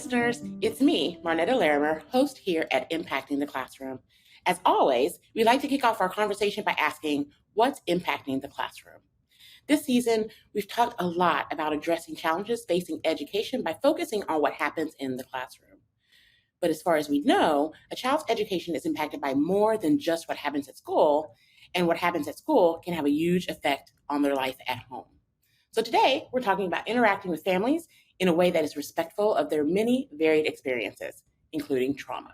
listeners, it's me, Marnetta Larimer, host here at Impacting the Classroom. As always, we like to kick off our conversation by asking, what's impacting the classroom? This season, we've talked a lot about addressing challenges facing education by focusing on what happens in the classroom. But as far as we know, a child's education is impacted by more than just what happens at school, and what happens at school can have a huge effect on their life at home. So today, we're talking about interacting with families in a way that is respectful of their many varied experiences, including trauma.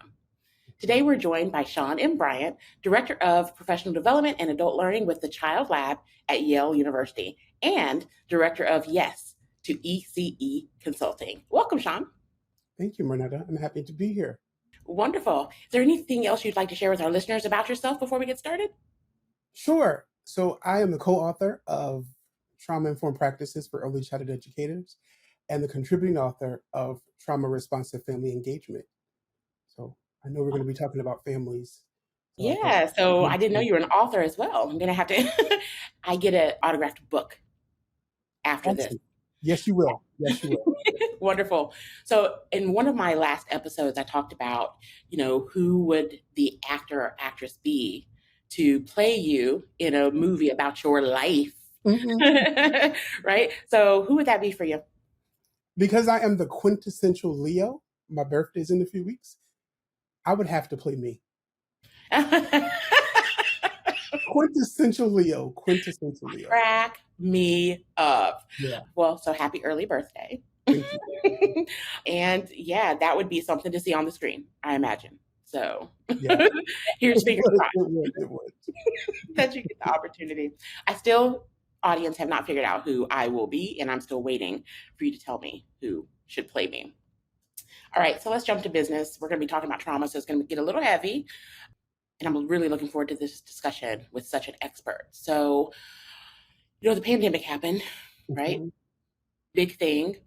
Today, we're joined by Shawn M. Bryant, Director of Professional Development and Adult Learning with the Child Lab at Yale University, and Director of Yes to ECE Consulting. Welcome, Shawn. Thank you, Marnetta. I'm happy to be here. Wonderful. Is there anything else you'd like to share with our listeners about yourself before we get started? Sure. So I am the co-author of Trauma-Informed Practices for Early Childhood Educators and the contributing author of Trauma-Responsive Family Engagement. So I know we're going to be talking about families. So I didn't know you were an author as well. I'm going to have to, I get an autographed book after this. Yes, you will. Yes, you will. Wonderful. So in one of my last episodes, I talked about, who would the actor or actress be to play you in a movie about your life, right? So who would that be for you? Because I am the quintessential Leo, my birthday's in a few weeks, I would have to play me. Quintessential Leo. Crack me up. Yeah. Well, so happy early birthday. Thank you. And yeah, that would be something to see on the screen, I imagine. So yeah. Here's fingers crossed it would. that you get the opportunity. Audience have not figured out who I will be, and I'm still waiting for you to tell me who should play me. All right, so let's jump to business. We're going to be talking about trauma, so it's going to get a little heavy. And I'm really looking forward to this discussion with such an expert. So, the pandemic happened, right? Mm-hmm. Big thing.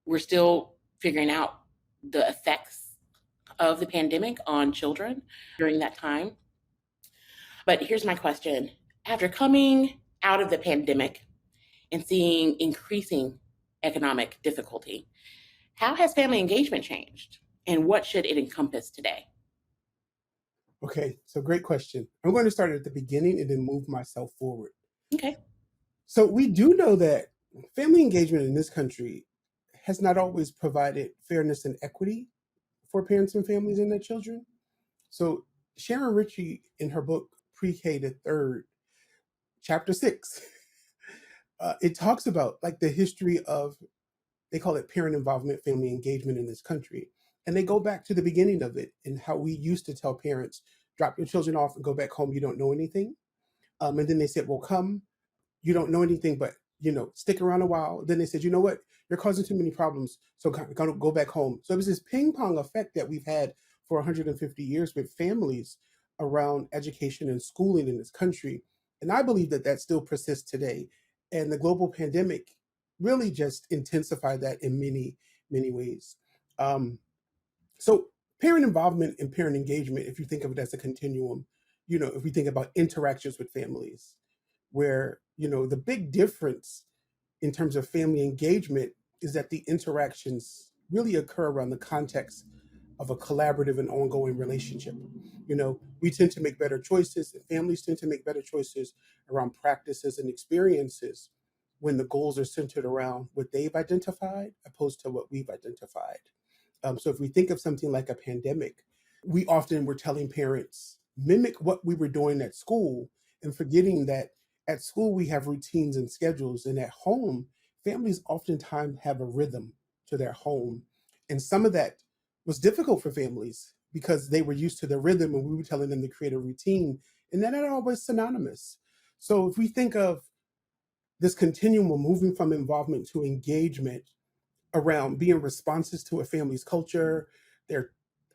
We're still figuring out the effects of the pandemic on children during that time. But here's my question. After coming out of the pandemic and seeing increasing economic difficulty, how has family engagement changed? And what should it encompass today? Okay, so great question. I'm going to start at the beginning and then move myself forward. Okay. So we do know that family engagement in this country has not always provided fairness and equity for parents and families and their children. So Sharon Ritchie, in her book, Pre-K to Third, chapter 6, it talks about like the history of, they call it parent involvement, family engagement in this country. And they go back to the beginning of it and how we used to tell parents, drop your children off and go back home, you don't know anything. And then they said, well, come, you don't know anything, but, stick around a while. Then they said, you know what, you're causing too many problems, so go back home. So it was this ping pong effect that we've had for 150 years with families around education and schooling in this country. And I believe that that still persists today. And the global pandemic really just intensified that in many, many ways. So parent involvement and parent engagement, if you think of it as a continuum, if we think about interactions with families, where, the big difference in terms of family engagement is that the interactions really occur around the context of a collaborative and ongoing relationship. We tend to make better choices, and families tend to make better choices around practices and experiences when the goals are centered around what they've identified opposed to what we've identified. So if we think of something like a pandemic, we often were telling parents, mimic what we were doing at school, and forgetting that at school we have routines and schedules, and at home, families oftentimes have a rhythm to their home. And some of that was difficult for families because they were used to the rhythm and we were telling them to create a routine, and that ain't always synonymous. So if we think of this continuum of moving from involvement to engagement around being responses to a family's culture,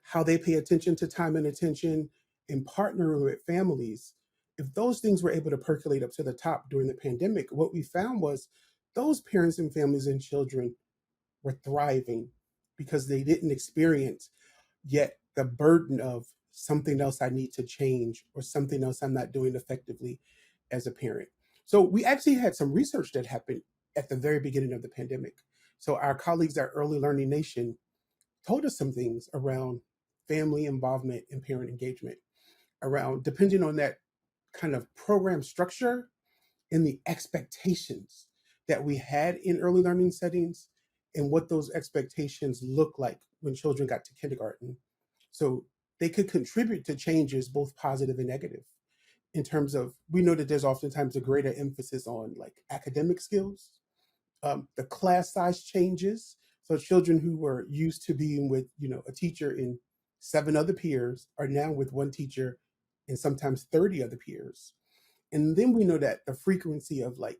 how they pay attention to time and attention, and partnering with families, if those things were able to percolate up to the top during the pandemic, what we found was those parents and families and children were thriving because they didn't experience yet the burden of something else I need to change or something else I'm not doing effectively as a parent. So we actually had some research that happened at the very beginning of the pandemic. So our colleagues at Early Learning Nation told us some things around family involvement and parent engagement, around depending on that kind of program structure and the expectations that we had in early learning settings and what those expectations look like when children got to kindergarten. So they could contribute to changes, both positive and negative, in terms of, we know that there's oftentimes a greater emphasis on like academic skills. The class size changes. So children who were used to being with, a teacher and 7 other peers are now with one teacher and sometimes 30 other peers. And then we know that the frequency of like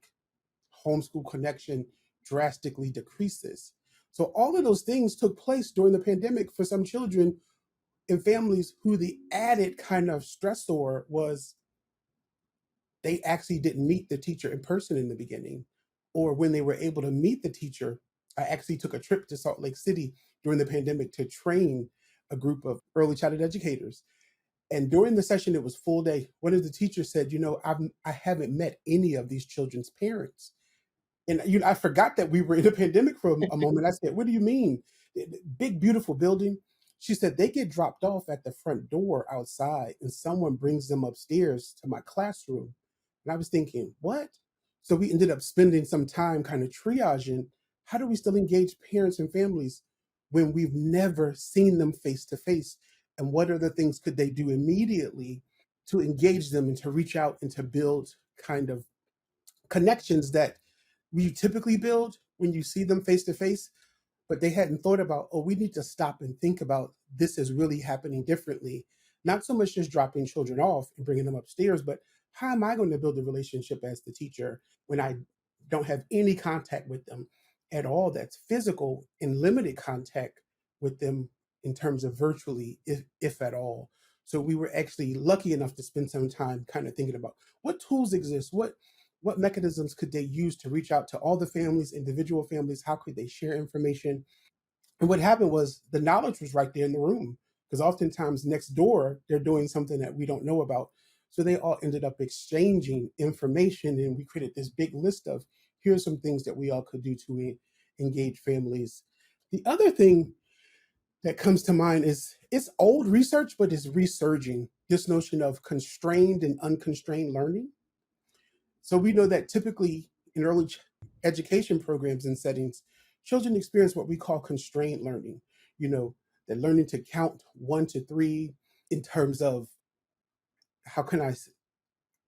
homeschool connection drastically decreases. So all of those things took place during the pandemic for some children and families who the added kind of stressor was they actually didn't meet the teacher in person in the beginning. Or when they were able to meet the teacher, I actually took a trip to Salt Lake City during the pandemic to train a group of early childhood educators. And during the session, it was full day. One of the teachers said, I haven't met any of these children's parents. And I forgot that we were in a pandemic for a moment. I said, "What do you mean? Big, beautiful building." She said, "They get dropped off at the front door outside, and someone brings them upstairs to my classroom." And I was thinking, what? So we ended up spending some time kind of triaging how do we still engage parents and families when we've never seen them face to face? And what are the things could they do immediately to engage them and to reach out and to build kind of connections that we typically build when you see them face to face, but they hadn't thought about, oh, we need to stop and think about this is really happening differently. Not so much just dropping children off and bringing them upstairs, but how am I going to build a relationship as the teacher when I don't have any contact with them at all that's physical and limited contact with them in terms of virtually, if at all. So we were actually lucky enough to spend some time kind of thinking about what tools exist, what mechanisms could they use to reach out to all the families, individual families, how could they share information. And what happened was the knowledge was right there in the room, because oftentimes next door, they're doing something that we don't know about. So they all ended up exchanging information, and we created this big list of here's some things that we all could do to engage families. The other thing that comes to mind is it's old research, but it's resurging this notion of constrained and unconstrained learning. So we know that typically in early education programs and settings, children experience what we call constrained learning. You know, they're learning to count 1 to 3 in terms of how can I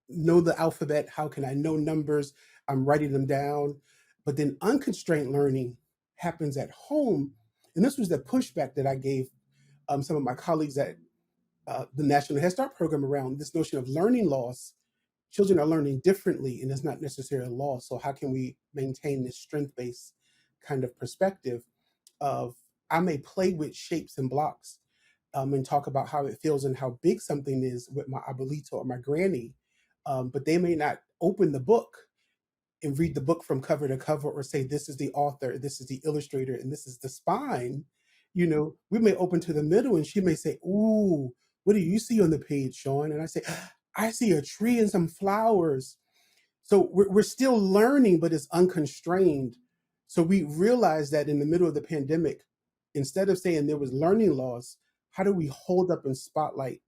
know the alphabet? How can I know numbers? I'm writing them down. But then unconstrained learning happens at home. And this was the pushback that I gave some of my colleagues at the National Head Start program around this notion of learning loss. Children are learning differently, and it's not necessarily a loss. So how can we maintain this strength-based kind of perspective of I may play with shapes and blocks and talk about how it feels and how big something is with my abuelito or my granny, but they may not open the book and read the book from cover to cover or say this is the author, this is the illustrator, and this is the spine. We may open to the middle and she may say, "Ooh, what do you see on the page, Shawn?" And I say, "I see a tree and some flowers." So we're still learning, but it's unconstrained. So we realized that in the middle of the pandemic, instead of saying there was learning loss, how do we hold up and spotlight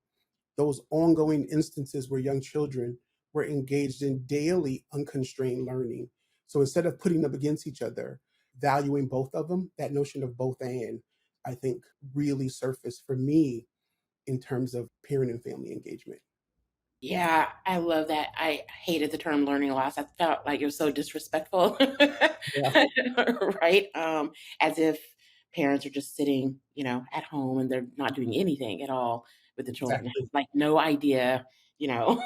those ongoing instances where young children were engaged in daily unconstrained learning? So instead of putting them against each other, valuing both of them, that notion of both and, I think, really surfaced for me in terms of parent and family engagement. Yeah, I love that. I hated the term learning loss. I felt like it was so disrespectful, Yeah, right? As if parents are just sitting, at home and they're not doing anything at all with the children, exactly. like no idea, you know,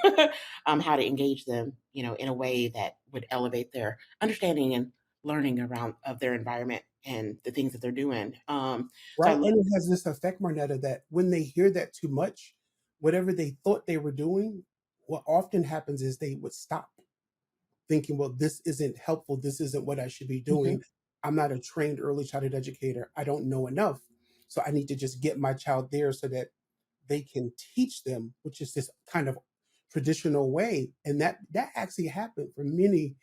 how to engage them, in a way that would elevate their understanding and learning around of their environment and the things that they're doing. So I Right. love. And it has this effect, Marnetta, that when they hear that too much, whatever they thought they were doing, what often happens is they would stop thinking, well, this isn't helpful. This isn't what I should be Mhm. doing. I'm not a trained early childhood educator. I don't know enough. So I need to just get my child there so that they can teach them, which is this kind of traditional way. And that actually happened for many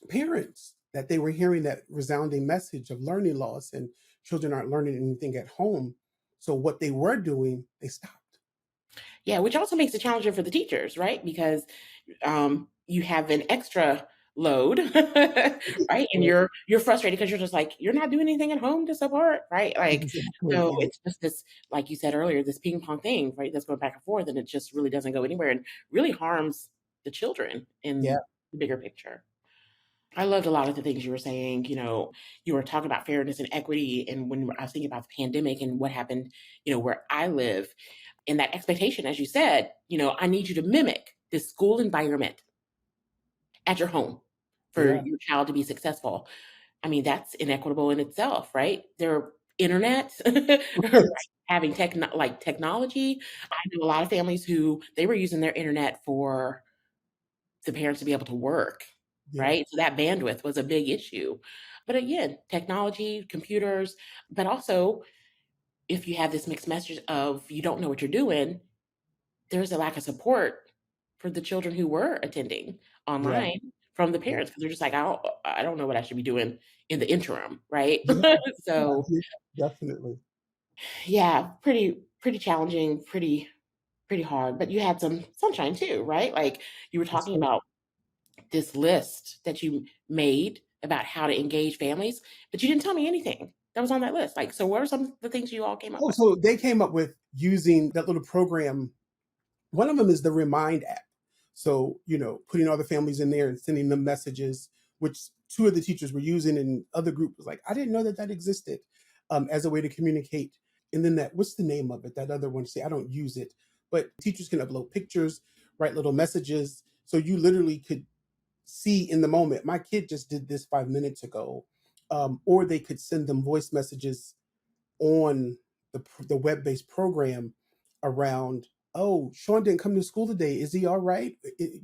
parents, that they were hearing that resounding message of learning loss and children aren't learning anything at home. So what they were doing, they stopped. Yeah, which also makes it challenging for the teachers, right? Because you have an extra load, right? And Right. you're frustrated because you're just like you're not doing anything at home to support, right? Like Exactly. so, it's just this, like you said earlier, this ping pong thing, right? That's going back and forth, and it just really doesn't go anywhere, and really harms the children Yeah. in the bigger picture. I loved a lot of the things you were saying. You were talking about fairness and equity, and when I was thinking about the pandemic and what happened, where I live, and that expectation, as you said, I need you to mimic this school environment at your home for Yeah. your child to be successful. I mean, that's inequitable in itself, right? Their internet, right? Right. Having technology. I know a lot of families who they were using their internet for the parents to be able to work, Yeah. right? So that bandwidth was a big issue. But again, technology, computers, but also if you have this mixed message of you don't know what you're doing, there's a lack of support for the children who were attending Yeah. online from the Yeah. parents because they're just like, I don't know what I should be doing in the interim, right? Yeah. So Yeah. Definitely. yeah, pretty challenging, pretty hard. But you had some sunshine too, right? Like you were Yes, talking sir. about this list that you made about how to engage families, but you didn't tell me anything that was on that list. Like, so what are some of the things you all came up Oh, with? so they came up with using that little program. One of them is the Remind app. So, putting all the families in there and sending them messages, which two of the teachers were using, and other group was like, I didn't know that that existed, as a way to communicate. And then what's the name of it? That other one, say, I don't use it, but teachers can upload pictures, write little messages. So you literally could see in the moment, my kid just did this 5 minutes ago. Or they could send them voice messages on the web-based program around, oh, Shawn didn't come to school today, is he all right?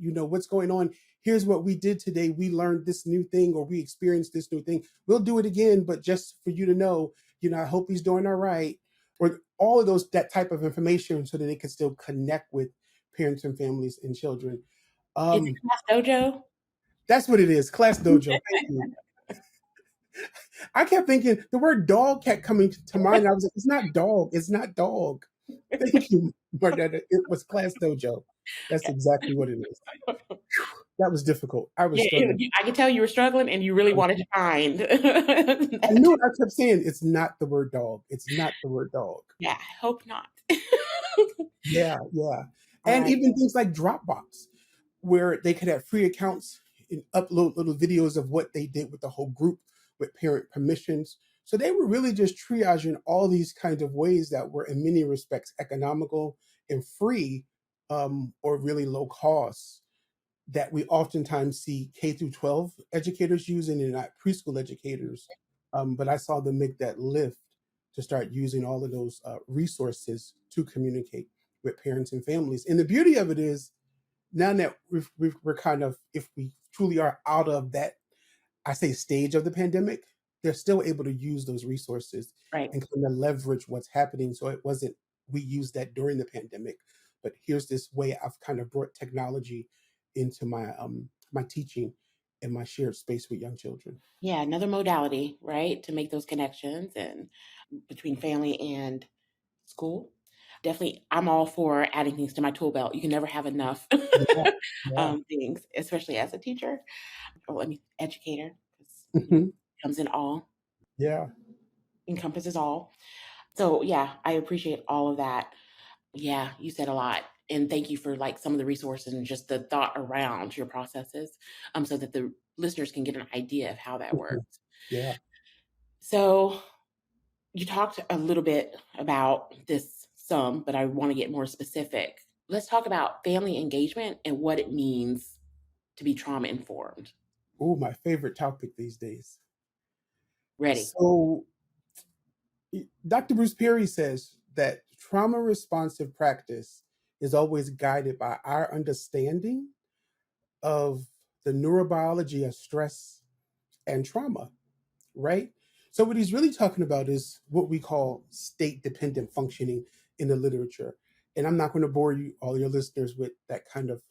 What's going on? Here's what we did today, we learned this new thing, or we experienced this new thing, we'll do it again, but just for you to know, I hope he's doing all right. Or all of that type of information, so that they can still connect with parents and families and children. Is it um Class Dojo? that's what it is, Class Dojo. Thank you. I kept thinking the word dog kept coming to mind. I was like, it's not dog. It's not dog. Thank you, Marnetta. It was Class Dojo. That's exactly what it is. That was difficult. I was Yeah, struggling. I could tell you were struggling and you really wanted to find I that. knew it. I kept saying it's not the word dog. It's not the word dog. Yeah, I hope not. Yeah, yeah. All And right. even things like Dropbox, where they could have free accounts and upload little videos of what they did with the whole group with parent permissions. So they were really just triaging all these kinds of ways that were, in many respects, economical and free, or really low cost, that we oftentimes see K through 12 educators using and not preschool educators. But I saw them make that lift to start using all of those resources to communicate with parents and families. And the beauty of it is, now that we're kind of, if we truly are out of that, I say, stage of the pandemic, they're still able to use those resources Right. and kind of leverage what's happening. So it wasn't, we used that during the pandemic, but here's this way I've kind of brought technology into my teaching and my shared space with young children. Yeah, another modality, right, to make those connections and between family and school. Definitely, I'm all for adding things to my tool belt. You can never have enough Yeah, yeah. things, especially as a teacher or educator, because Mhm. comes in all, Yeah. encompasses all. So yeah, I appreciate all of that. Yeah, you said a lot. And thank you for like some of the resources and just the thought around your processes, so that the listeners can get an idea of how that Mhm. works. Yeah. So you talked a little bit about this some, but I want to get more specific. Let's talk about family engagement and what it means to be trauma informed. Oh, my favorite topic these days. Ready? So Dr. Bruce Perry says that trauma responsive practice is always guided by our understanding of the neurobiology of stress and trauma, right? So, what he's really talking about is what we call state dependent functioning in the literature. And I'm not going to bore you, all your listeners, with that kind of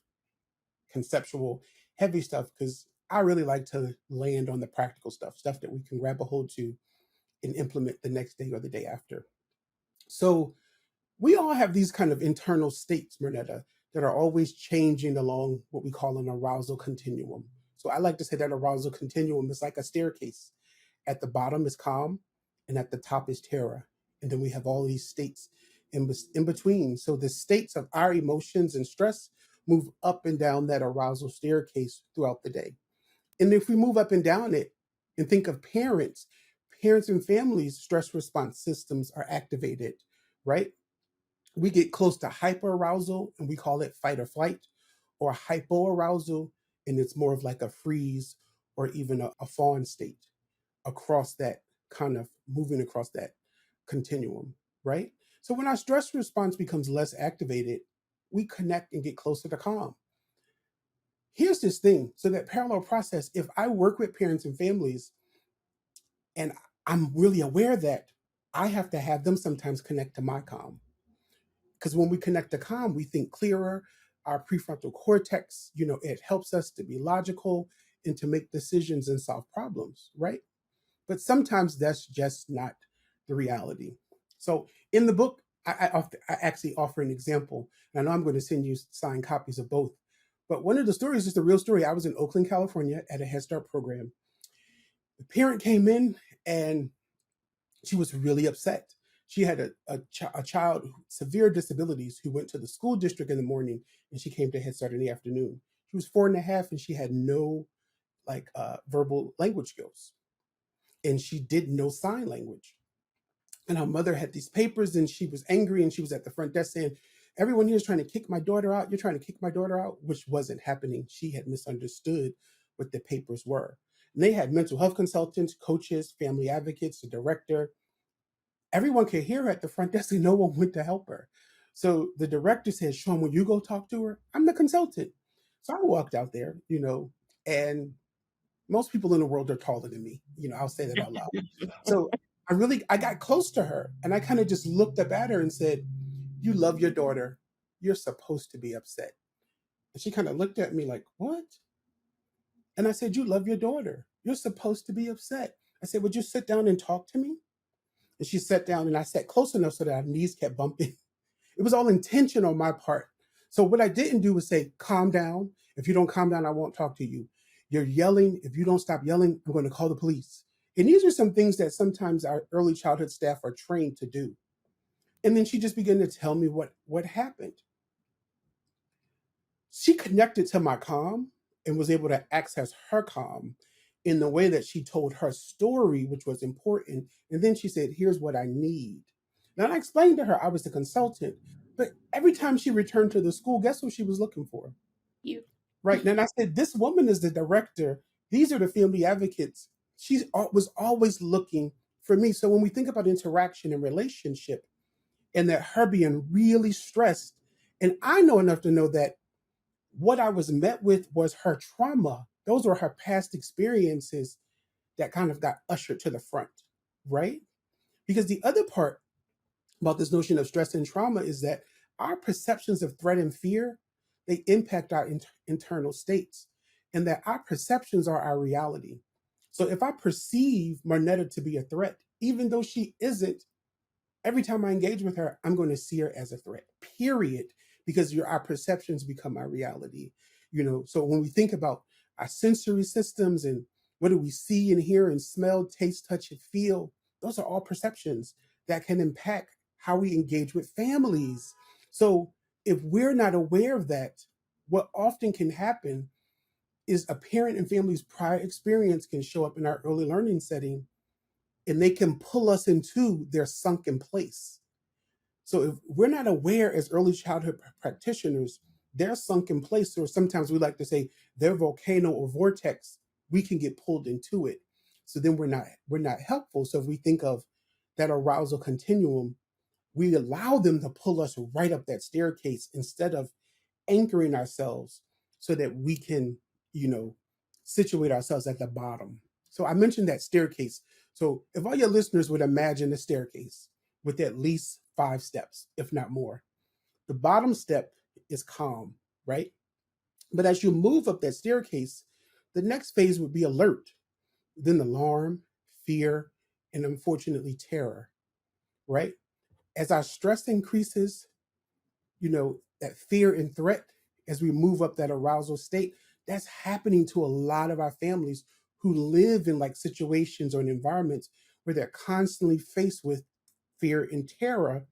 conceptual, heavy stuff, because I really like to land on the practical stuff, stuff that we can grab a hold to and implement the next day or the day after. So we all have these kind of internal states, Mernetta, that are always changing along what we call an arousal continuum. So I like to say that arousal continuum is like a staircase. At the bottom is calm, and at the top is terror. And then we have all these states in between. So the states of our emotions and stress move up and down that arousal staircase throughout the day. And if we move up and down it and think of parents, parents and families, stress response systems are activated, right? We get close to hyperarousal and we call it fight or flight, or hypoarousal, and it's more of like a freeze or even a fawn state across that kind of moving across that continuum, right? So when our stress response becomes less activated, we connect and get closer to calm. Here's this thing. So that parallel process, if I work with parents and families and I'm really aware that I have to have them sometimes connect to my calm. Because when we connect to calm, we think clearer. Our prefrontal cortex, it helps us to be logical and to make decisions and solve problems, right? But sometimes that's just not the reality. So in the book, I actually offer an example, and I know I'm going to send you signed copies of both. But one of the stories is a real story. I was in Oakland, California at a Head Start program. The parent came in and she was really upset. She had a child with severe disabilities who went to the school district in the morning, and she came to Head Start in the afternoon. She was 4.5, and she had no verbal language skills, and she did no sign language. And her mother had these papers, and she was angry, and she was at the front desk saying, "Everyone here is trying to kick my daughter out. You're trying to kick my daughter out," which wasn't happening. She had misunderstood what the papers were. And they had mental health consultants, coaches, family advocates, the director. Everyone could hear her at the front desk, and no one went to help her. So the director said, "Shawn, will you go talk to her? I'm the consultant." So I walked out there, and most people in the world are taller than me. I'll say that out loud. So I got close to her, and I kind of just looked up at her and said, "You love your daughter. You're supposed to be upset." And she kind of looked at me like, "What?" And I said, "You love your daughter. You're supposed to be upset." I said, "Would you sit down and talk to me?" And she sat down, and I sat close enough so that our knees kept bumping. It was all intention on my part. So what I didn't do was say, "Calm down. If you don't calm down, I won't talk to you. You're yelling. If you don't stop yelling, I'm going to call the police." And these are some things that sometimes our early childhood staff are trained to do. And then she just began to tell me what happened. She connected to my calm and was able to access her calm in the way that she told her story, which was important. And then she said, "Here's what I need." Now, I explained to her I was the consultant, but every time she returned to the school, guess what she was looking for? You. Right. And I said, "This woman is the director. These are the family advocates." She was always looking for me. So when we think about interaction and relationship, and that her being really stressed, and I know enough to know that what I was met with was her trauma. Those were her past experiences that kind of got ushered to the front, right? Because the other part about this notion of stress and trauma is that our perceptions of threat and fear, they impact our internal states, and that our perceptions are our reality. So if I perceive Marnetta to be a threat, even though she isn't, every time I engage with her, I'm going to see her as a threat, period, because our perceptions become our reality. So when we think about our sensory systems and what do we see and hear and smell, taste, touch, and feel, those are all perceptions that can impact how we engage with families. So if we're not aware of that, what often can happen is a parent and family's prior experience can show up in our early learning setting, and they can pull us into their sunken place. So if we're not aware as early childhood practitioners, their sunken place, or sometimes we like to say their volcano or vortex, we can get pulled into it. So then we're not helpful. So if we think of that arousal continuum, we allow them to pull us right up that staircase instead of anchoring ourselves so that we can, situate ourselves at the bottom. So I mentioned that staircase. So if all your listeners would imagine a staircase with at least 5 steps, if not more, the bottom step is calm, right? But as you move up that staircase, the next phase would be alert, then alarm, fear, and unfortunately terror, right? As our stress increases, that fear and threat, as we move up that arousal state, that's happening to a lot of our families who live in like situations or in environments where they're constantly faced with fear and terror.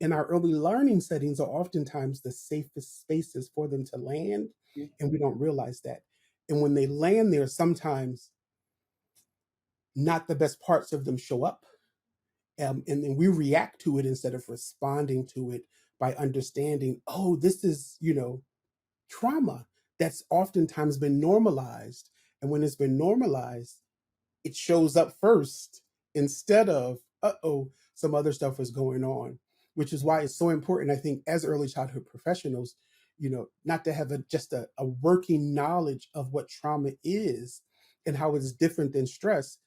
And our early learning settings are oftentimes the safest spaces for them to land, and we don't realize that. And when they land there, sometimes not the best parts of them show up, and then we react to it instead of responding to it by understanding, oh, this is, trauma that's oftentimes been normalized. And when it's been normalized, it shows up first instead of, uh-oh, some other stuff is going on, which is why it's so important, I think, as early childhood professionals, not to have just a working knowledge of what trauma is and how it's different than stress,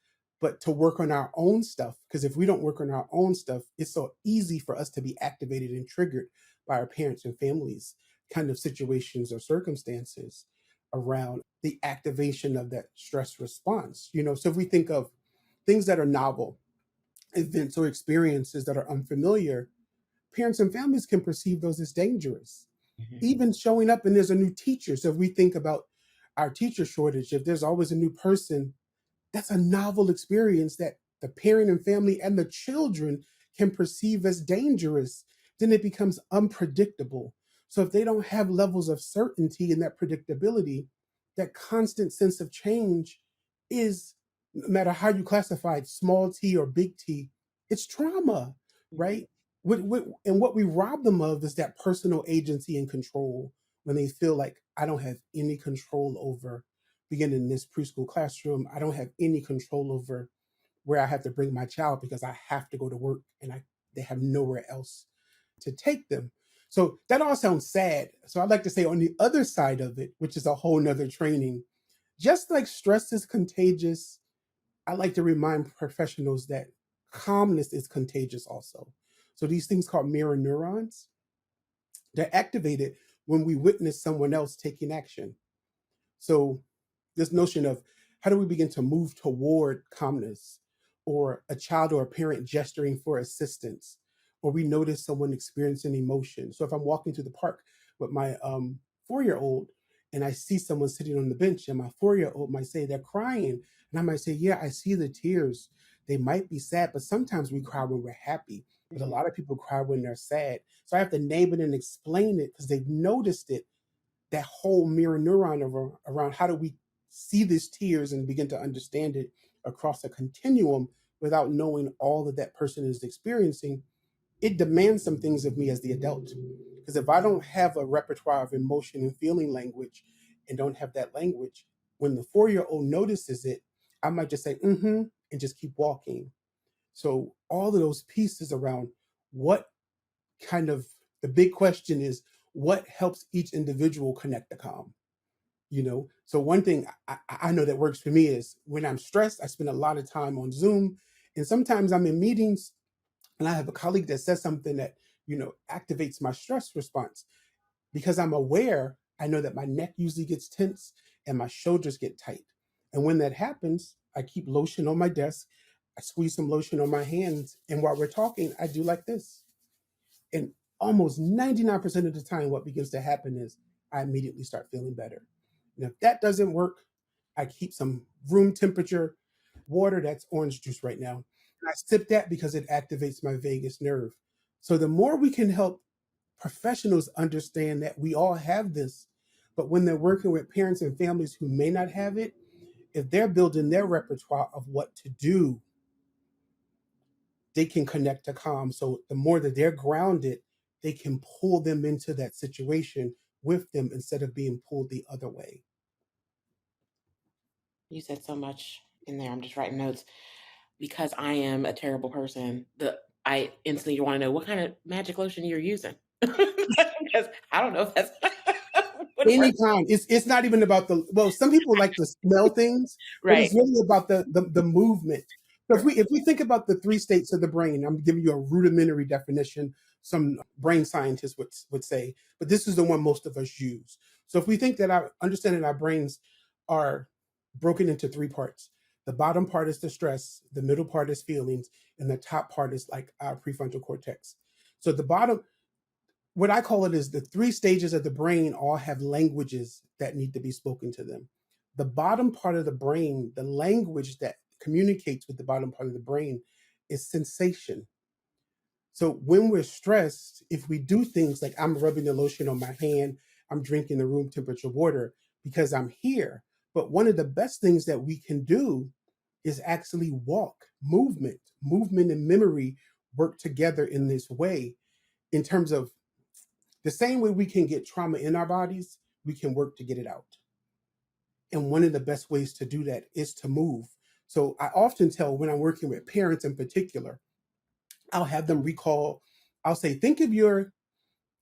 but to work on our own stuff. Because if we don't work on our own stuff, it's so easy for us to be activated and triggered by our parents and families kind of situations or circumstances around the activation of that stress response. So if we think of things that are novel, events or experiences that are unfamiliar, parents and families can perceive those as dangerous. Even showing up and there's a new teacher. So if we think about our teacher shortage, if there's always a new person, that's a novel experience that the parent and family and the children can perceive as dangerous. Then it becomes unpredictable. So if they don't have levels of certainty and that predictability, that constant sense of change is, no matter how you classify it, small t or big T, it's trauma, right? And what we rob them of is that personal agency and control when they feel like I don't have any control over beginning in this preschool classroom. I don't have any control over where I have to bring my child because I have to go to work and they have nowhere else to take them. So that all sounds sad. So I'd like to say on the other side of it, which is a whole nother training, just like stress is contagious, I like to remind professionals that calmness is contagious also. So these things called mirror neurons, they're activated when we witness someone else taking action. So this notion of how do we begin to move toward calmness, or a child or a parent gesturing for assistance, or we notice someone experiencing emotion. So if I'm walking through the park with my 4-year-old and I see someone sitting on the bench, and my 4-year-old might say they're crying, and I might say, yeah, I see the tears. They might be sad, but sometimes we cry when we're happy. But a lot of people cry when they're sad. So I have to name it and explain it because they've noticed it, that whole mirror neuron around how do we see these tears and begin to understand it across a continuum without knowing all that that person is experiencing. It demands some things of me as the adult, because if I don't have a repertoire of emotion and feeling language and don't have that language, when the 4-year-old notices it, I might just say mm-hmm and just keep walking. So all of those pieces around what kind of, the big question is, what helps each individual connect the calm? So one thing I know that works for me is when I'm stressed, I spend a lot of time on Zoom, and sometimes I'm in meetings and I have a colleague that says something that activates my stress response. Because I'm aware, I know that my neck usually gets tense and my shoulders get tight. And when that happens, I keep lotion on my desk, I squeeze some lotion on my hands, and while we're talking, I do like this. And almost 99% of the time, what begins to happen is I immediately start feeling better. And if that doesn't work, I keep some room temperature water, that's orange juice right now. And I sip that because it activates my vagus nerve. So the more we can help professionals understand that we all have this, but when they're working with parents and families who may not have it, if they're building their repertoire of what to do, they can connect to calm. So the more that they're grounded, they can pull them into that situation with them instead of being pulled the other way. You said so much in there. I'm just writing notes because I am a terrible person. I instantly want to know what kind of magic lotion you're using because I don't know if that's would work. Anytime. It's not even about some people like to smell things, but Right. it's really about the movement. So if we think about the three states of the brain, I'm giving you a rudimentary definition, some brain scientists would say, but this is the one most of us use. So if we think that our understanding our brains are broken into three parts, The bottom part is the stress, the middle part is feelings, and the top part is like our prefrontal cortex. So the bottom, what I call it is the three stages of the brain all have languages that need to be spoken to them. The bottom part of the brain, the language that communicates with the bottom part of the brain is sensation. So when we're stressed, if we do things like I'm rubbing the lotion on my hand, I'm drinking the room temperature water because I'm here. But one of the best things that we can do is actually walk, movement and memory work together in this way in terms of the same way we can get trauma in our bodies, we can work to get it out. And one of the best ways to do that is to move. So I often tell when I'm working with parents in particular, I'll have them recall, I'll say, think of your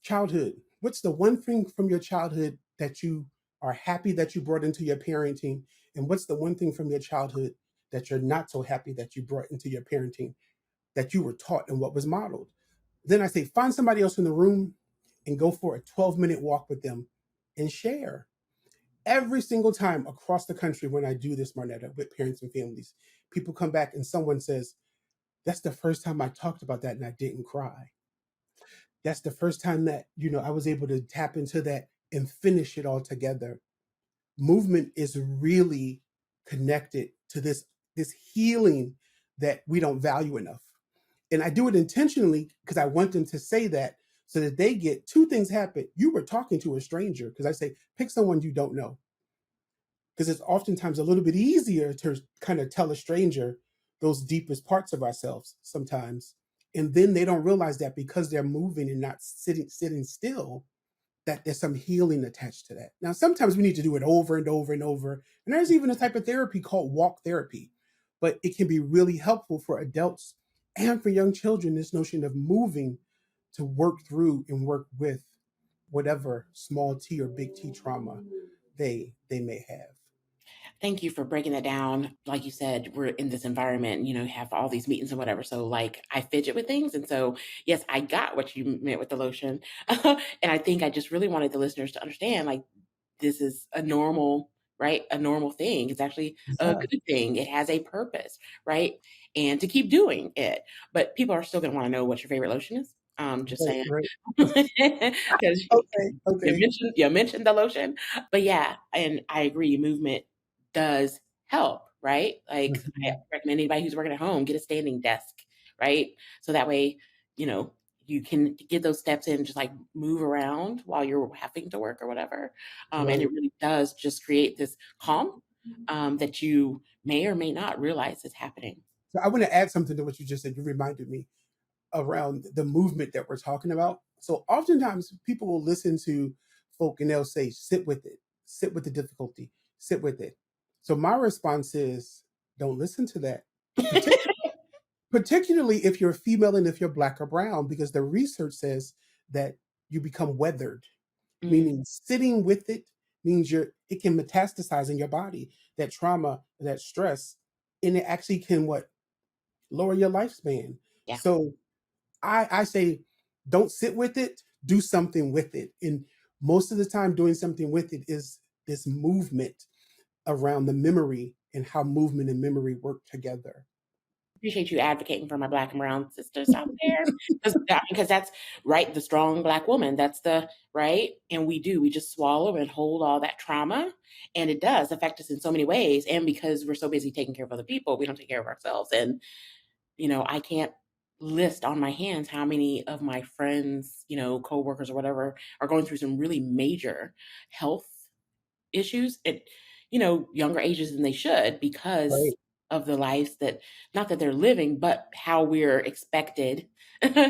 childhood. What's the one thing from your childhood that you are happy that you brought into your parenting? And what's the one thing from your childhood that you're not so happy that you brought into your parenting, that you were taught and what was modeled? Then I say, find somebody else in the room and go for a 12-minute walk with them and share. Every single time across the country when I do this, Marnetta, with parents and families, people come back and someone says, that's the first time I talked about that and I didn't cry. That's the first time that, I was able to tap into that and finish it all together. Movement is really connected to this healing that we don't value enough. And I do it intentionally because I want them to say that so that they get two things happen. You were talking to a stranger, because I say, pick someone you don't know. Because it's oftentimes a little bit easier to kind of tell a stranger those deepest parts of ourselves sometimes. And then they don't realize that because they're moving and not sitting still, that there's some healing attached to that. Now, sometimes we need to do it over and over and over. And there's even a type of therapy called walk therapy, but it can be really helpful for adults and for young children, this notion of moving to work through and work with whatever small t or big T trauma they may have. Thank you for breaking that down. Like you said, we're in this environment, have all these meetings and whatever. So like I fidget with things. And so, yes, I got what you meant with the lotion. And I think I just really wanted the listeners to understand, like, this is a normal, right? A normal thing. It's actually a Yeah, good thing. It has a purpose, right? And to keep doing it. But people are still going to want to know what your favorite lotion is. Just right, saying, right. because Okay, you okay. mentioned the lotion, but yeah, and I agree. Movement does help, right? Like I Mhm. recommend anybody who's working at home get a standing desk, right? So that way, you know, you can get those steps in, just like move around while you're having to work or whatever. And Right. it really does just create this calm that you may or may not realize is happening. So I want to add something to what you just said. You reminded me around the movement that we're talking about. So oftentimes people will listen to folk and they'll say, sit with it, sit with the difficulty, sit with it. So my response is, don't listen to that. Partic- Particularly if you're female and if you're black or brown, because the research says that you become weathered, Mm, meaning sitting with it means it can metastasize in your body, that trauma, that stress, and it actually can what? Lower your lifespan. yeah. So I say, don't sit with it, do something with it. And most of the time, doing something with it is this movement around the memory and how movement and memory work together. Appreciate you advocating for my black and brown sisters out there, because that's right, the strong black woman. That's the right, and we just swallow and hold all that trauma, and it does affect us in so many ways. And because we're so busy taking care of other people, we don't take care of ourselves. And I can't list on my hands how many of my friends, coworkers or whatever, are going through some really major health issues at younger ages than they should, Right. because of the lives that, not that they're living, but how we're expected to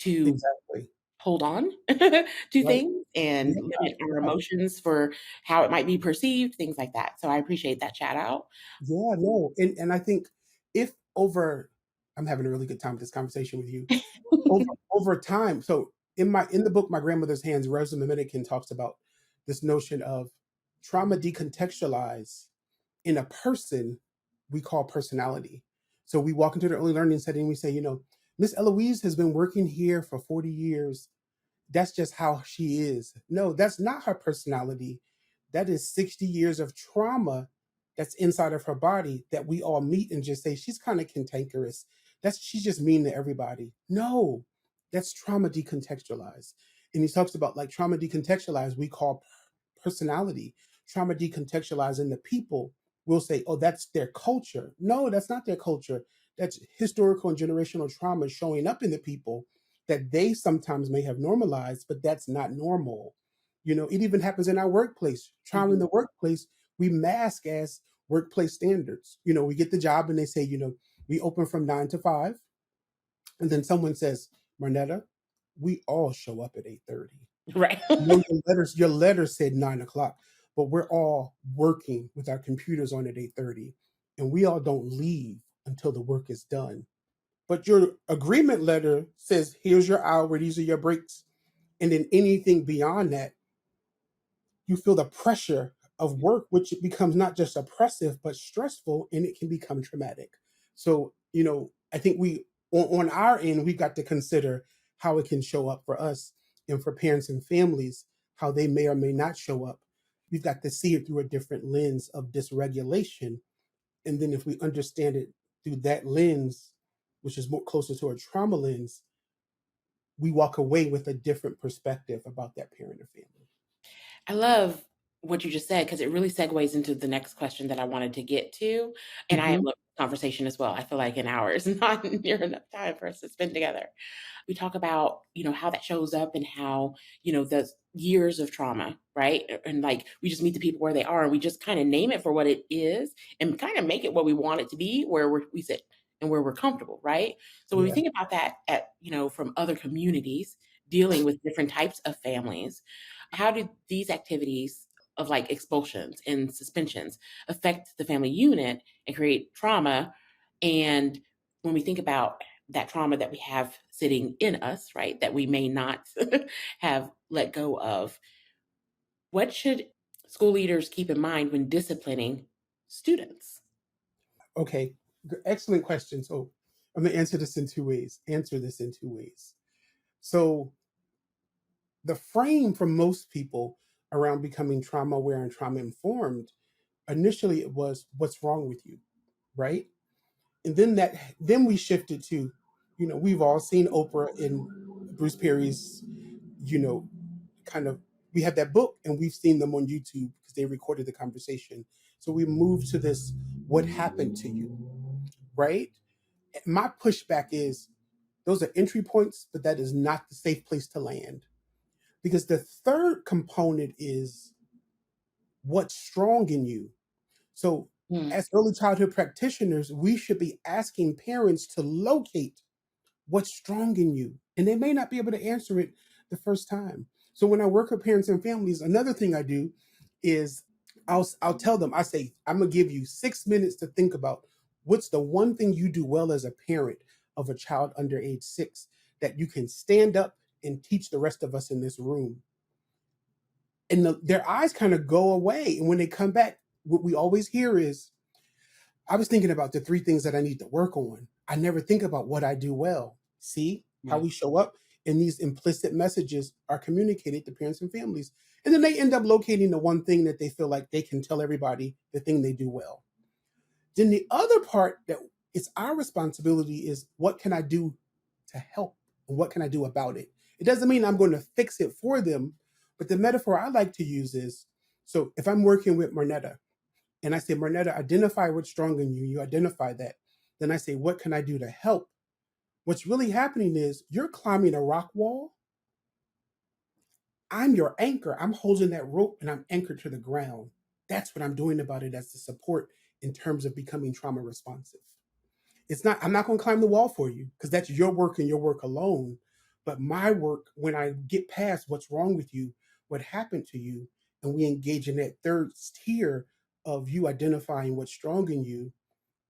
Exactly. hold on to Right. things and Yeah. limit our Yeah. emotions for how it might be perceived, things like that. So I appreciate that shout out. Yeah. No. And I think if over, I'm having a really good time with this conversation with you. Over time. So in the book, My Grandmother's Hands, Rosa Dominican talks about this notion of trauma decontextualized in a person we call personality. So we walk into the early learning setting, we say, Miss Eloise has been working here for 40 years. That's just how she is. No, that's not her personality. That is 60 years of trauma that's inside of her body that we all meet and just say she's kind of cantankerous. That's she's just mean to everybody. No, that's trauma decontextualized. And he talks about like trauma decontextualized, we call personality. Trauma decontextualized in the people will say, oh, that's their culture. No, that's not their culture. That's historical and generational trauma showing up in the people that they sometimes may have normalized, but that's not normal. It even happens in our workplace. Trauma in Mhm. the workplace, we mask as workplace standards. We get the job and they say, we open from 9 to 5. And then someone says, Marnetta, we all show up at 8:30. Right. No, your letter said 9 o'clock, but we're all working with our computers on at 8:30, and we all don't leave until the work is done. But your agreement letter says, here's your hour, these are your breaks. And then anything beyond that, you feel the pressure of work, which it becomes not just oppressive, but stressful, and it can become traumatic. So, I think on our end, we got to consider how it can show up for us and for parents and families, how they may or may not show up. We've got to see it through a different lens of dysregulation. And then if we understand it through that lens, which is more closer to a trauma lens, we walk away with a different perspective about that parent or family. I love what you just said because it really segues into the next question that I wanted to get to. And I Hmm. love conversation as well. I feel like an hour is not near enough time for us to spend together. We talk about, how that shows up and how, the years of trauma, right? And like we just meet the people where they are and we just kind of name it for what it is and kind of make it what we want it to be, where we sit and where we're comfortable, right? So when we Yeah. think about that from other communities dealing with different types of families, how do these activities of like expulsions and suspensions affect the family unit and create trauma? And when we think about that trauma that we have sitting in us, right, that we may not have let go of, what should school leaders keep in mind when disciplining students? Okay, excellent question. So I'm going to answer this in two ways. So the frame for most people around becoming trauma aware and trauma informed, initially it was, what's wrong with you, right? And then we shifted to, we've all seen Oprah and Bruce Perry's, you know, kind of, we have that book and we've seen them on YouTube because they recorded the conversation. So we moved to this, what happened to you, right? My pushback is those are entry points, but that is not the safe place to land. Because the third component is what's strong in you. So, Mm. as early childhood practitioners, we should be asking parents to locate what's strong in you. And they may not be able to answer it the first time. So, when I work with parents and families, another thing I do is I'll tell them, I say, I'm gonna give you 6 minutes to think about what's the one thing you do well as a parent of a child under age 6 that you can stand up and teach the rest of us in this room. And their eyes kind of go away. And when they come back, what we always hear is, I was thinking about the 3 things that I need to work on. I never think about what I do well. See how Yeah. we show up? And these implicit messages are communicated to parents and families. And then they end up locating the one thing that they feel like they can tell everybody the thing they do well. Then the other part that it's our responsibility is, what can I do to help? And what can I do about it? It doesn't mean I'm going to fix it for them, but the metaphor I like to use is, so if I'm working with Marnetta and I say, Marnetta, identify what's strong in you, you identify that. Then I say, what can I do to help? What's really happening is you're climbing a rock wall. I'm your anchor. I'm holding that rope and I'm anchored to the ground. That's what I'm doing about it as the support in terms of becoming trauma responsive. I'm not going to climb the wall for you because that's your work and your work alone. But my work, when I get past what's wrong with you, what happened to you, and we engage in that third tier of you identifying what's strong in you,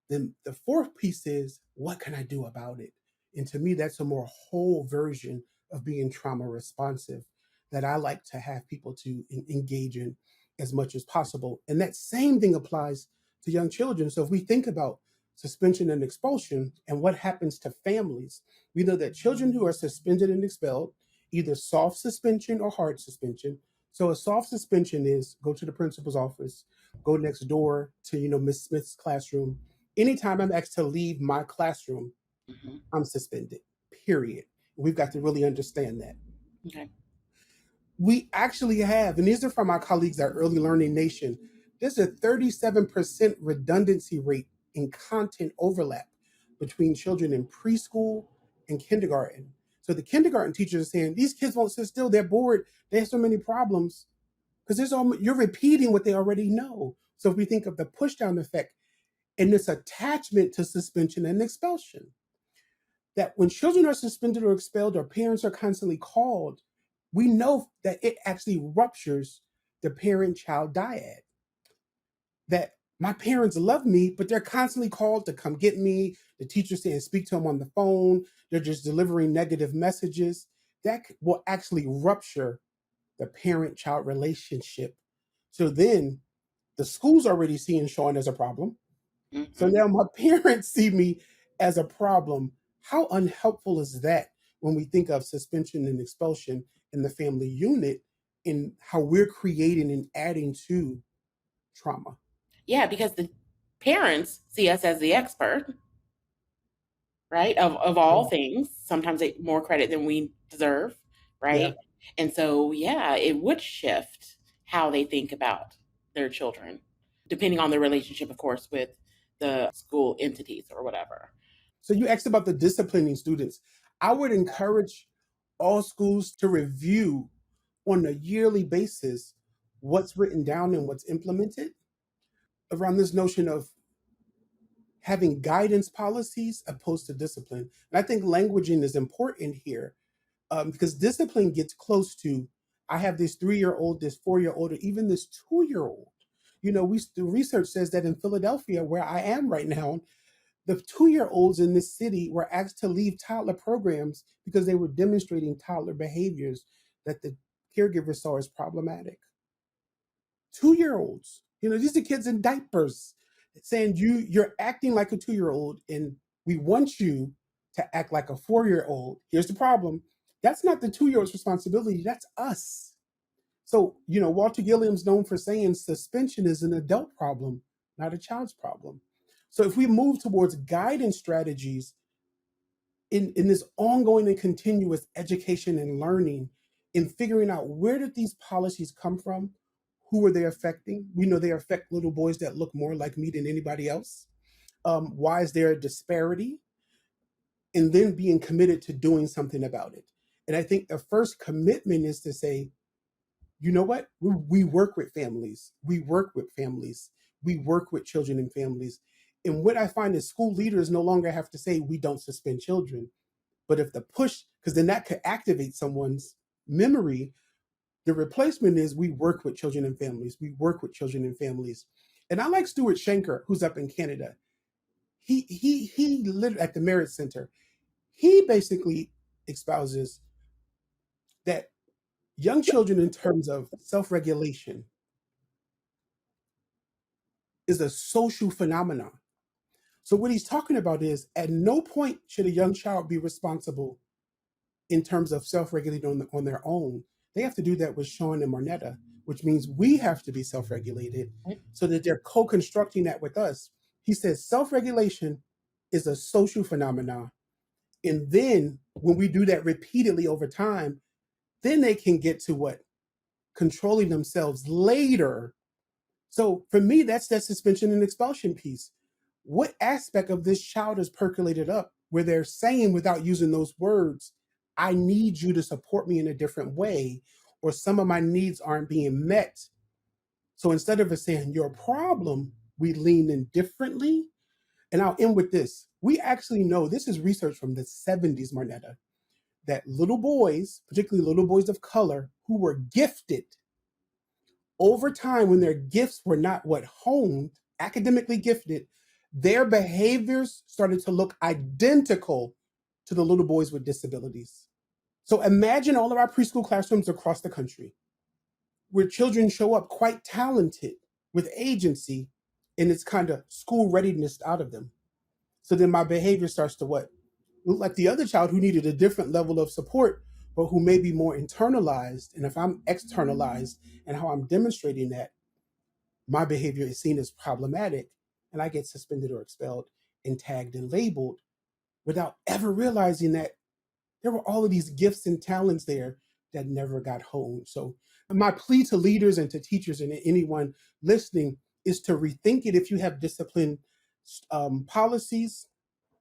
then the fourth piece is, what can I do about it? And to me, that's a more whole version of being trauma responsive that I like to have people to engage in as much as possible. And that same thing applies to young children. So if we think about suspension and expulsion and what happens to families, we know that children who are suspended and expelled, either soft suspension or hard suspension. So a soft suspension is go to the principal's office. go next door to, Miss Smith's classroom. Anytime I'm asked to leave my classroom, Hmm. I'm suspended, period. We've got to really understand that. Okay. We actually have, and these are from my colleagues at Early Learning Nation, there's a 37% redundancy rate in content overlap between children in preschool and kindergarten. So the kindergarten teachers are saying, these kids won't sit still, they're bored, they have so many problems, because you're repeating what they already know. So if we think of the push down effect and this attachment to suspension and expulsion, that when children are suspended or expelled or parents are constantly called, we know that it actually ruptures the parent child dyad. That my parents love me, but they're constantly called to come get me. The teacher's saying speak to them on the phone. They're just delivering negative messages. That will actually rupture the parent child relationship. So then the school's already seeing Shawn as a problem. So Hmm. now my parents see me as a problem. How unhelpful is that when we think of suspension and expulsion in the family unit and how we're creating and adding to trauma? Yeah, because the parents see us as the expert, right? Of all Yeah. things. Sometimes they more credit than we deserve, Yeah. right? And so, yeah, it would shift how they think about their children, depending on their relationship, of course, with the school entities or whatever. So you asked about the disciplining students. I would encourage all schools to review on a yearly basis what's written down and what's implemented around this notion of having guidance policies opposed to discipline. And I think languaging is important here, because discipline gets close to, I have this 3 year old, this 4 year old, or even this 2 year old. The research says that in Philadelphia, where I am right now, the 2 year olds in this city were asked to leave toddler programs because they were demonstrating toddler behaviors that the caregivers saw as problematic. 2 year olds, these are kids in diapers saying you're acting like a 2 year old and we want you to act like a 4 year old. Here's the problem. That's not the 2 year old's responsibility. That's us. So, Walter Gilliam's known for saying suspension is an adult problem, not a child's problem. So if we move towards guidance strategies in this ongoing and continuous education and learning, in figuring out where did these policies come from, who are they affecting? We know they affect little boys that look more like me than anybody else. Why is there a disparity? And then being committed to doing something about it. And I think the first commitment is to say, you know what? We work with families. We work with families. We work with children and families. And what I find is school leaders no longer have to say, we don't suspend children. But if the push, because then that could activate someone's memory, the replacement is, we work with children and families. We work with children and families. And I like Stuart Shanker, who's up in Canada. He lived at the Merit Center. He basically espouses that young children, in terms of self-regulation, is a social phenomenon. So what he's talking about is, at no point should a young child be responsible in terms of self-regulating on their own. They have to do that with Shawn and Marnetta, which means we have to be self-regulated so that they're co-constructing that with us. He says self-regulation is a social phenomenon. And then when we do that repeatedly over time, then they can get to what? Controlling themselves later. So for me, that's that suspension and expulsion piece. What aspect of this child is percolated up where they're saying, without using those words, I need you to support me in a different way, or some of my needs aren't being met. So instead of us saying your problem, we lean in differently. And I'll end with this. We actually know, this is research from the 70s, Marnetta, that little boys, particularly little boys of color who were gifted, over time, when their gifts were not what honed, academically gifted, their behaviors started to look identical to the little boys with disabilities. So imagine all of our preschool classrooms across the country where children show up quite talented with agency, and it's kind of school readiness out of them. So then my behavior starts to what? Look like the other child who needed a different level of support, but who may be more internalized. And if I'm externalized and how I'm demonstrating that, my behavior is seen as problematic, and I get suspended or expelled and tagged and labeled without ever realizing that there were all of these gifts and talents there that never got honed. So my plea to leaders and to teachers and anyone listening is to rethink it. If you have discipline policies,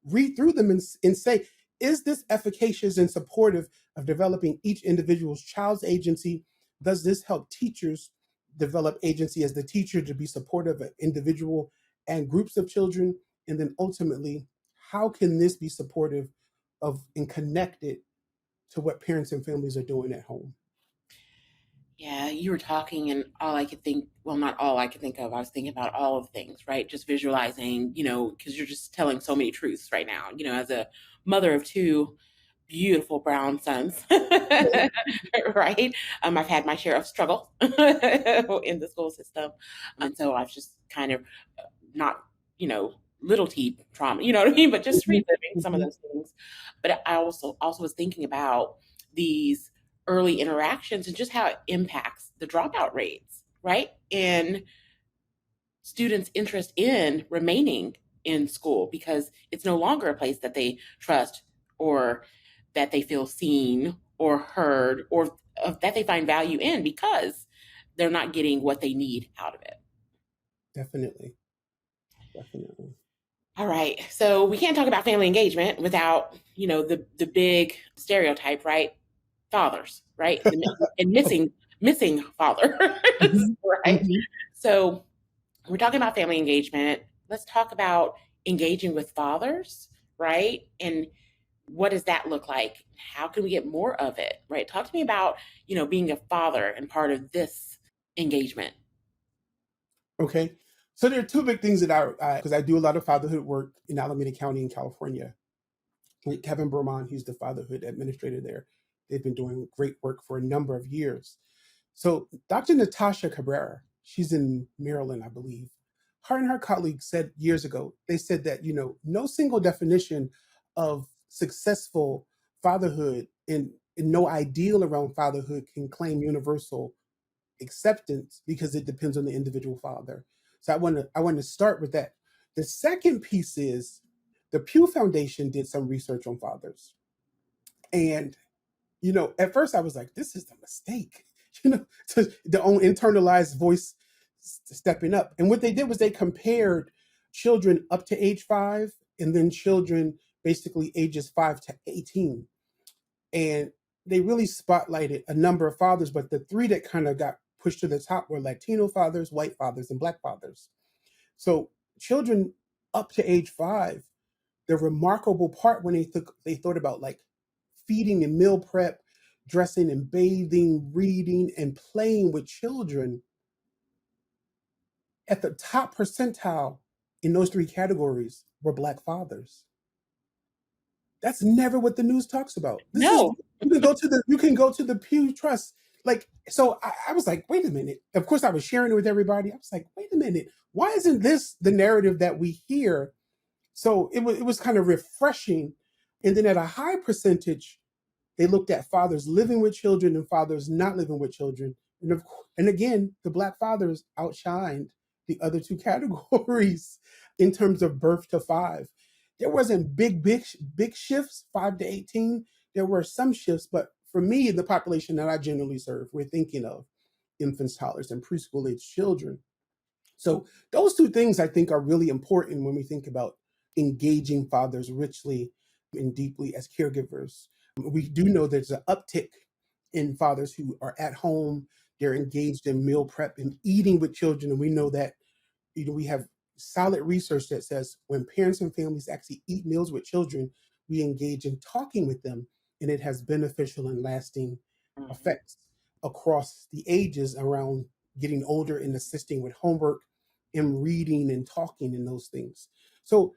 read through them and say, is this efficacious and supportive of developing each individual's child's agency? Does this help teachers develop agency as the teacher to be supportive of individual and groups of children? And then ultimately, how can this be supportive of and connected to what parents and families are doing at home? Yeah, you were talking, and all I could think, well, not all I could think of, I was thinking about all of things, right? Just visualizing, because you're just telling so many truths right now, as a mother of two beautiful brown sons, right? I've had my share of struggle in the school system. And so I've just kind of not, little t trauma, you know what I mean? But just reliving some of those things. But I also was thinking about these early interactions and just how it impacts the dropout rates, right? And students' interest in remaining in school because it's no longer a place that they trust or that they feel seen or heard or that they find value in because they're not getting what they need out of it. Definitely. Definitely. All right. So we can't talk about family engagement without, the big stereotype, right? Fathers, right? And missing fathers, Mhm. right? Mhm. So we're talking about family engagement. Let's talk about engaging with fathers, right? And what does that look like? How can we get more of it, right? Talk to me about, being a father and part of this engagement. Okay. So there are two big things that because I do a lot of fatherhood work in Alameda County in California. Kevin Berman, he's the fatherhood administrator there. They've been doing great work for a number of years. So Dr. Natasha Cabrera, she's in Maryland, I believe. Her and her colleagues said years ago, they said that, no single definition of successful fatherhood and no ideal around fatherhood can claim universal acceptance because it depends on the individual father. So I want to start with that. The second piece is the Pew Foundation did some research on fathers. And at first I was like, this is a mistake, to the own internalized voice stepping up. And what they did was they compared children up to age 5 and then children basically ages 5 to 18. And they really spotlighted a number of fathers, but the three that kind of got pushed to the top were Latino fathers, white fathers, and black fathers. So children up to age 5, the remarkable part when they thought about like feeding and meal prep, dressing and bathing, reading and playing with children, at the top percentile in those three categories were black fathers. That's never what the news talks about. This is No. you can go to the Pew Trust. Like, so I was like, wait a minute. Of course, I was sharing it with everybody. I was like, wait a minute. Why isn't this the narrative that we hear? So it was kind of refreshing. And then at a high percentage, they looked at fathers living with children and fathers not living with children. And again, the black fathers outshined the other two categories in terms of birth to 5. There wasn't big shifts, 5 to 18. There were some shifts, but for me, the population that I generally serve, we're thinking of infants, toddlers, and preschool age children. So those two things I think are really important when we think about engaging fathers richly and deeply as caregivers. We do know there's an uptick in fathers who are at home, they're engaged in meal prep and eating with children. And we know that we have solid research that says when parents and families actually eat meals with children, we engage in talking with them, and it has beneficial and lasting Mhm. effects across the ages around getting older and assisting with homework and reading and talking and those things. So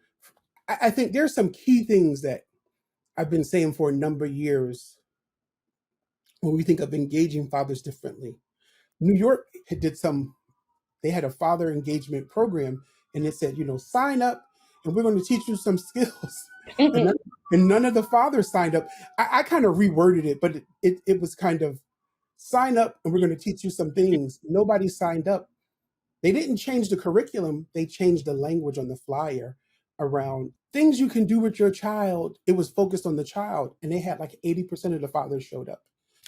I think there's some key things that I've been saying for a number of years when we think of engaging fathers differently. New York did some they had a father engagement program, and it said, sign up and we're going to teach you some skills. And none of the fathers signed up. I kind of reworded it, but it was kind of sign up and we're going to teach you some things. Nobody signed up. They didn't change the curriculum, they changed the language on the flyer around things you can do with your child. It was focused on the child, and they had like 80% of the fathers showed up.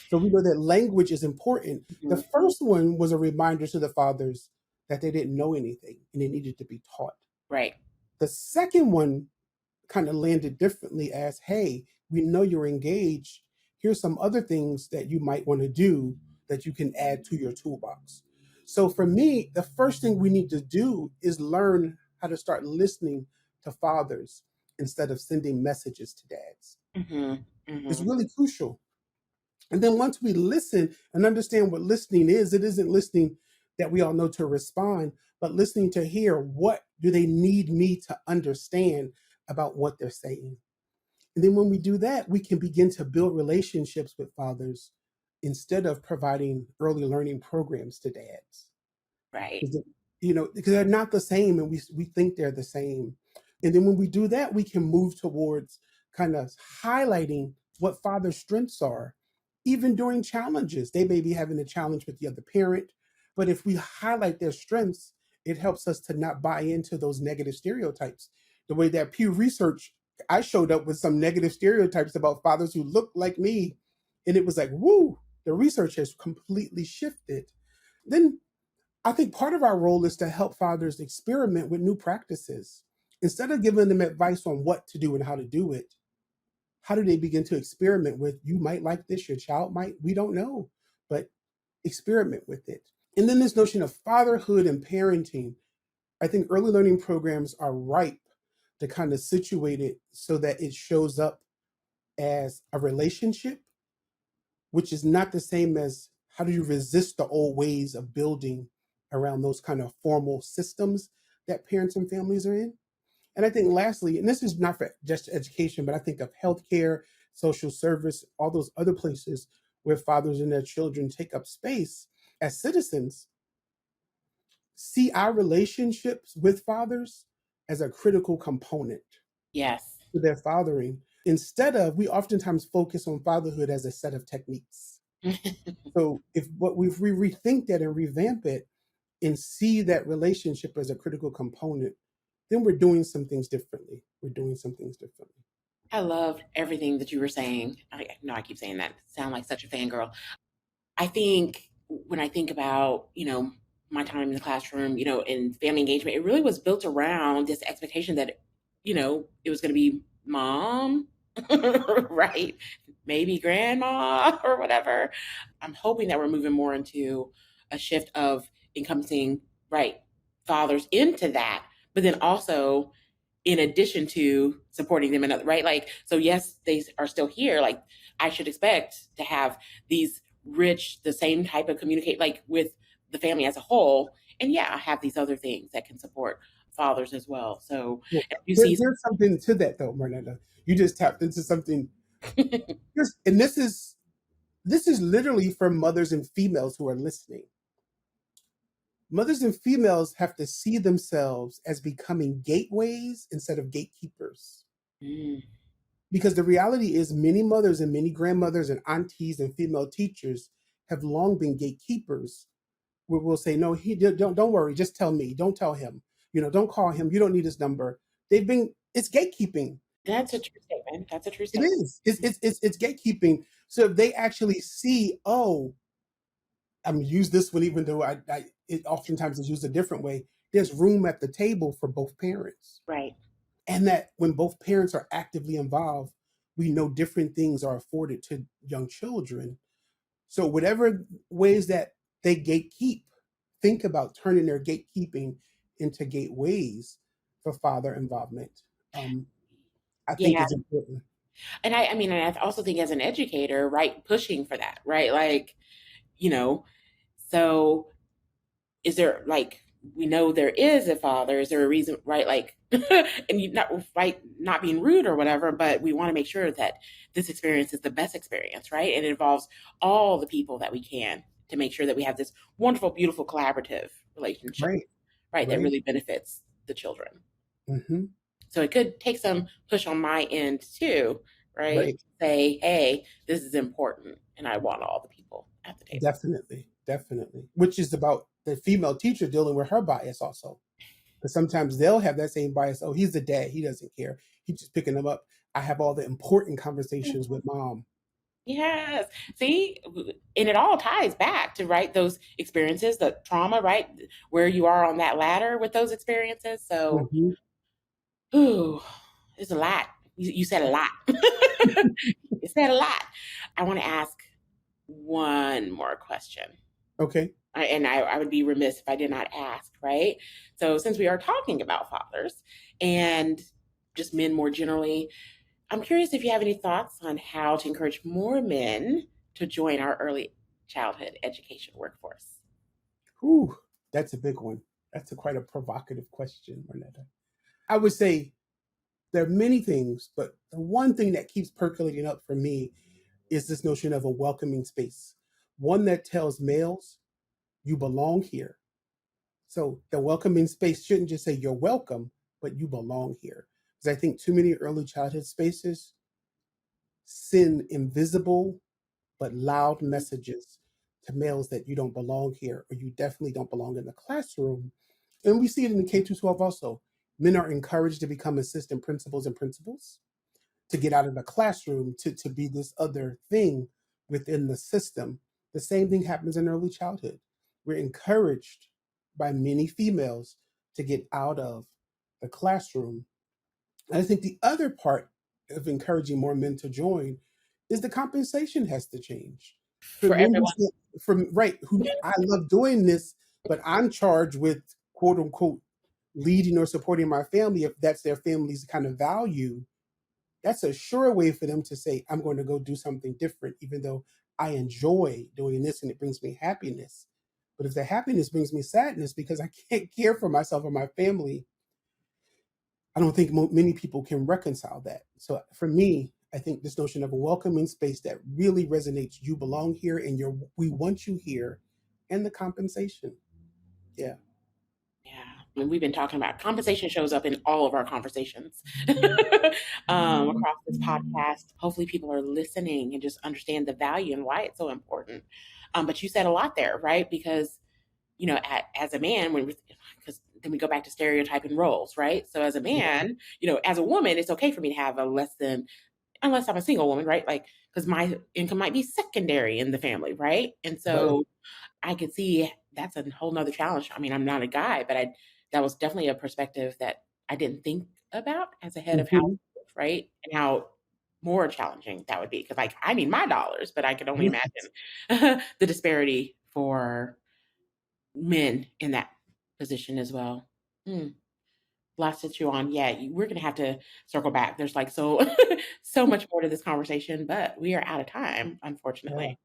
So we know that language is important. The Mhm. first one was a reminder to the fathers that they didn't know anything and they needed to be taught. Right. The second one kind of landed differently as, hey, we know you're engaged. Here's some other things that you might want to do that you can add to your toolbox. So for me, the first thing we need to do is learn how to start listening to fathers instead of sending messages to dads. Hmm. It's Hmm. really crucial. And then once we listen and understand what listening is, it isn't listening that we all know to respond, but listening to hear what do they need me to understand about what they're saying. And then when we do that, we can begin to build relationships with fathers instead of providing early learning programs to dads. Right. Because because they're not the same, and we think they're the same. And then when we do that, we can move towards kind of highlighting what father's strengths are, even during challenges. They may be having a challenge with the other parent, but if we highlight their strengths, it helps us to not buy into those negative stereotypes. The way that Pew Research, I showed up with some negative stereotypes about fathers who look like me, and it was like, woo, the research has completely shifted. Then I think part of our role is to help fathers experiment with new practices. Instead of giving them advice on what to do and how to do it, how do they begin to experiment with, you might like this, your child might, we don't know, but experiment with it. And then this notion of fatherhood and parenting, I think early learning programs are ripe to kind of situate it so that it shows up as a relationship, which is not the same as how do you resist the old ways of building around those kind of formal systems that parents and families are in. And I think lastly, and this is not for just education, but I think of healthcare, social service, all those other places where fathers and their children take up space as citizens, see our relationships with fathers as a critical component Yes. to their fathering. Instead of, we oftentimes focus on fatherhood as a set of techniques. So if we rethink that and revamp it and see that relationship as a critical component, then we're doing some things differently. We're doing some things differently. I loved everything that you were saying. I know I keep saying that. Sound like such a fangirl. I think when I think about, my time in the classroom, and family engagement, it really was built around this expectation that, it was going to be mom, right? Maybe grandma or whatever. I'm hoping that we're moving more into a shift of encompassing, right, fathers into that, but then also in addition to supporting them in other, right? Like, so yes, they are still here. Like, I should expect to have these rich, the same type of communicate, like with the family as a whole. And yeah, I have these other things that can support fathers as well. So Well, if you see, there's something to that though, Marnetta. You just tapped into something. And this is literally for mothers and females who are listening. Mothers and females have to see themselves as becoming gateways instead of gatekeepers. mm, Because the reality is, many mothers and many grandmothers and aunties and female teachers have long been gatekeepers. Where we'll say, "No, he don't worry, just tell me. Don't tell him. Don't call him. You don't need his number." It's gatekeeping. that's a true statement. That's a true It statement. is. It's gatekeeping. So if they actually see, oh, I'm gonna use this one, even though it oftentimes is used a different way. There's room at the table for both parents, Right. and that when both parents are actively involved, we know different things are afforded to young children. So whatever ways that they gatekeep, think about turning their gatekeeping into gateways for father involvement. Um, I think Yeah. is important. And I mean, and I also think as an educator, right, pushing for that, right? Like, you know, so is there like we know there is a father, is there a reason, right? Like and you not right, not being rude or whatever, but we want to make sure that this experience is the best experience, right? And it involves all the people that we can to make sure that we have this wonderful, beautiful collaborative relationship, Right, right, that right, really benefits the children. hmm So it could take some push on my end too, right? right. Say, hey, this is important and I want all the people at the table. Definitely, definitely. Which is about the female teacher dealing with her bias also. Because sometimes they'll have that same bias. Oh, he's the dad. He doesn't care. He's just picking them up. I have all the important conversations with mom. Yes. See, and it all ties back to, right, those experiences, the trauma, right, where you are on that ladder with those experiences. So, Hmm. ooh, it's a lot. You said a lot. You said a lot. I want to ask one more question. Okay. I would be remiss if I did not ask, right? So, since we are talking about fathers and just men more generally, I'm curious if you have any thoughts on how to encourage more men to join our early childhood education workforce. Whew, that's a big one. That's quite a provocative question, Marnetta. I would say there are many things, but the one thing that keeps percolating up for me is this notion of a welcoming space, one that tells males, you belong here. So the welcoming space shouldn't just say you're welcome, but you belong here. Because I think too many early childhood spaces send invisible but loud messages to males that you don't belong here or you definitely don't belong in the classroom. And we see it in the K 12 also. Men are encouraged to become assistant principals and principals, to get out of the classroom, to be this other thing within the system. The same thing happens in early childhood. We're encouraged by many females to get out of the classroom. And I think the other part of encouraging more men to join is the compensation has to change. For For men who everyone. say, from right, who I love doing this, but I'm charged with quote unquote leading or supporting my family if that's their family's kind of value. That's a sure way for them to say, I'm going to go do something different, even though I enjoy doing this and it brings me happiness. But if the happiness brings me sadness because I can't care for myself or my family, I don't think many people can reconcile that. So for me, I think this notion of a welcoming space that really resonates, you belong here and we want you here, and the compensation. Yeah. Yeah. I mean, we've been talking about compensation shows up in all of our conversations across this podcast. Hopefully, people are listening and just understand the value and why it's so important. But you said a lot there, right? Because as a man, because then we go back to stereotyping roles, right? So as a man, as a woman, it's okay for me to have a less than, unless I'm a single woman, right? Like, because my income might be secondary in the family, right? And Right. so I could see that's a whole nother challenge. I mean, I'm not a guy, but that was definitely a perspective that I didn't think about as a head of Mhm. household, right? And how more challenging that would be. Because, like, I need my dollars, but I could only Yes. imagine the disparity for men in that position as well. Hmm. Lots to chew on. Yeah, we're gonna have to circle back. There's like so much more to this conversation, but we are out of time, Yeah. unfortunately.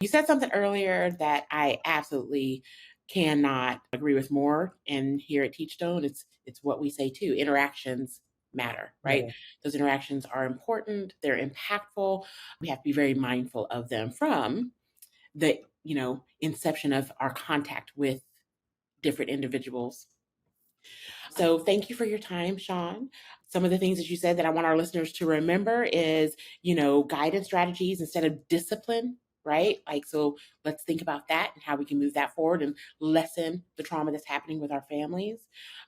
You said something earlier that I absolutely cannot agree with more. And here at Teachstone, it's what we say too. Interactions matter, right? Yeah. Those interactions are important. They're impactful. We have to be very mindful of them from the inception of our contact with different individuals. So thank you for your time, Shawn. Some of the things that you said that I want our listeners to remember is, guidance strategies instead of discipline, right? Like, so let's think about that and how we can move that forward and lessen the trauma that's happening with our families.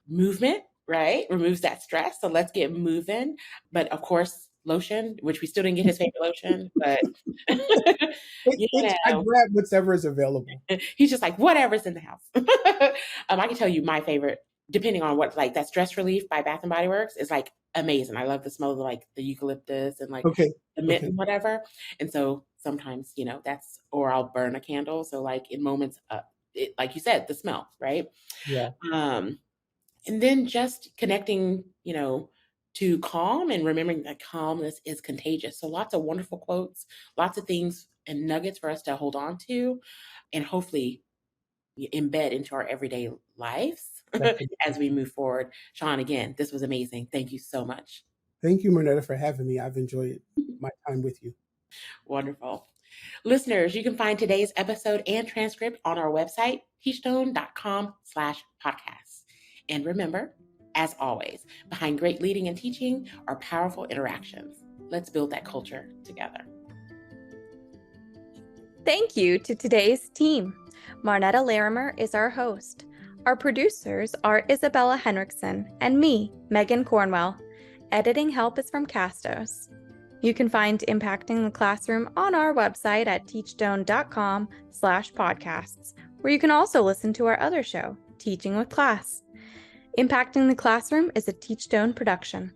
Movement, right? Removes that stress. So let's get moving. But of course, lotion, which we still didn't get his favorite lotion, but I grab whatever is available. he's just like, whatever's in the house. I can tell you my favorite, depending on what, like that stress relief by Bath and Body Works is like amazing. I love the smell of like the eucalyptus and like Okay. the mint Okay. and whatever. And so sometimes, that's, or I'll burn a candle. So like in moments, like you said, the smell, right? Yeah. Um, and then just connecting, to calm and remembering that calmness is contagious. So lots of wonderful quotes, lots of things and nuggets for us to hold on to and hopefully embed into our everyday lives Definitely. as we move forward. Shawn, again, this was amazing. Thank you so much. Thank you, Marnetta, for having me. I've enjoyed my time with you. Wonderful. Listeners, you can find today's episode and transcript on our website, teachstone.com/podcasts. And remember, as always, behind great leading and teaching are powerful interactions. Let's build that culture together. Thank you to today's team. Marnetta Larimer is our host. Our producers are Isabella Henriksen and me, Megan Cornwell. Editing help is from Castos. You can find Impacting the Classroom on our website at teachstone.com/podcasts, where you can also listen to our other show, Teaching with Class. Impacting the Classroom is a Teachstone production.